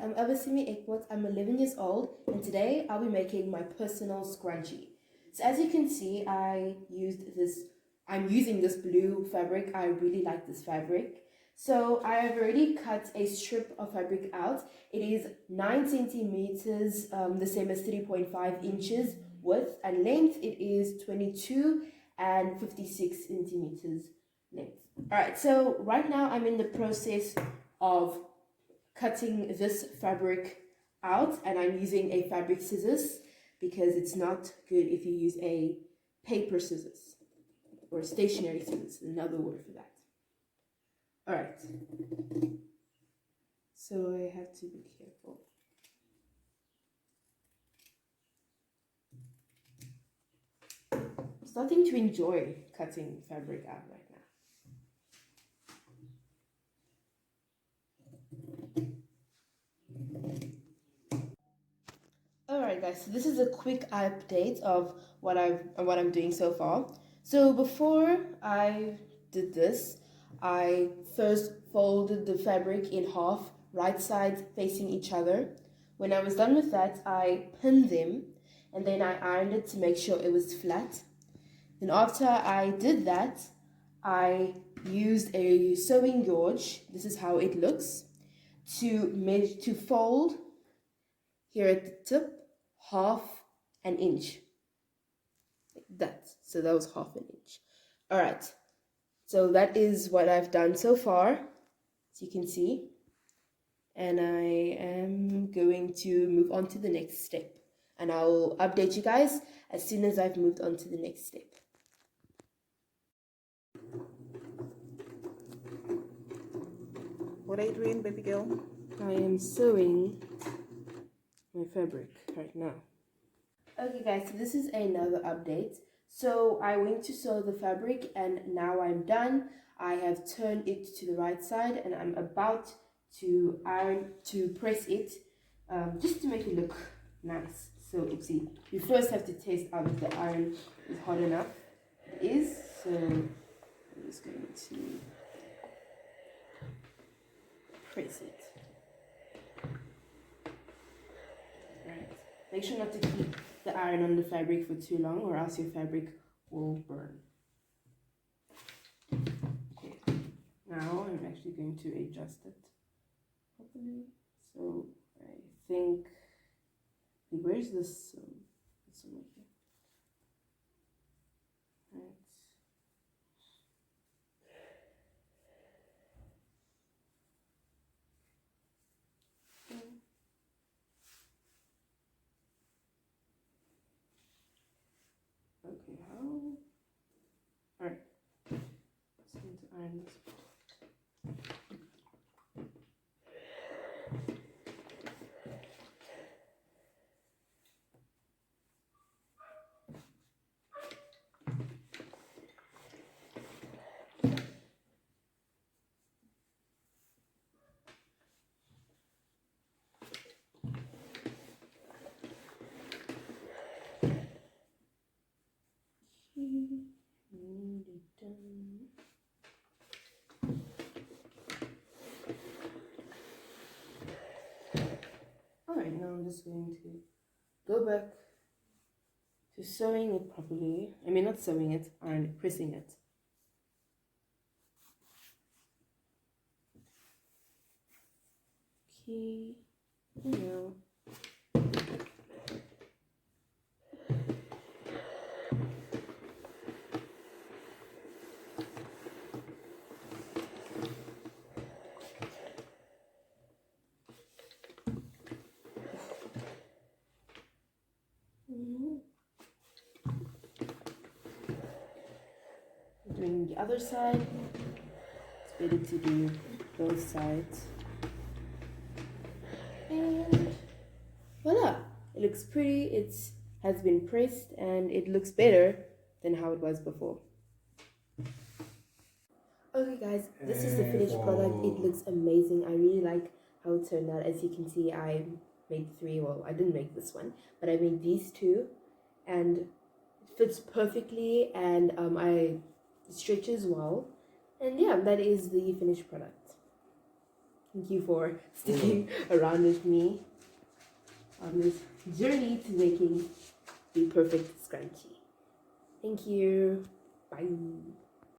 I'm Abasimi Ekbot. I'm 11 years old, and today I'll be making my personal scrunchie. So as you can see, I'm using this blue fabric. I really like this fabric. So I have already cut a strip of fabric out. It is 9 centimeters, the same as 3.5 inches width, and length it is 22 and 56 centimeters length. Alright, so right now I'm in the process of cutting this fabric out, and I'm using a fabric scissors because it's not good if you use a paper scissors or stationary scissors, another word for that. All right, so I have to be careful. I'm starting to enjoy cutting fabric out right now. Alright guys, so this is a quick update of what I'm doing so far. So before I did this, I first folded the fabric in half, right sides facing each other. When I was done with that, I pinned them and then I ironed it to make sure it was flat. Then after I did that, I used a sewing gauge, this is how it looks, to fold here at the tip half an inch like that. So that was half an inch. All right, so that is what I've done so far, as you can see, and I am going to move on to the next step, and I'll update you guys as soon as I've moved on to the next step. What are you doing, baby girl? I am sewing my fabric right now. Okay guys, so this is another update. So I went to sew the fabric and now I'm done. I have turned it to the right side and I'm about to press it just to make it look nice. So see, you first have to test out if the iron is hot enough. It is, so I'm just going to press it. Right. Make sure not to keep the iron on the fabric for too long or else your fabric will burn. Okay, now I'm actually going to adjust it properly. So I think, where's this one here? Right. Okay, how? Alright, just going to iron this. Alright, now I'm just going to go back to sewing it properly. I mean, not sewing it, pressing it. Okay, now. Doing the other side. It's better to do both sides. And voila! It looks pretty, it has been pressed, and it looks better than how it was before. Okay guys, this is the finished product. It looks amazing. I really like how it turned out. As you can see, I made 3, well, I didn't make this one, but I made these 2, and it fits perfectly, and it stretches well, and yeah, that is the finished product. Thank you for sticking around with me on this journey to making the perfect scrunchie. Thank you. Bye.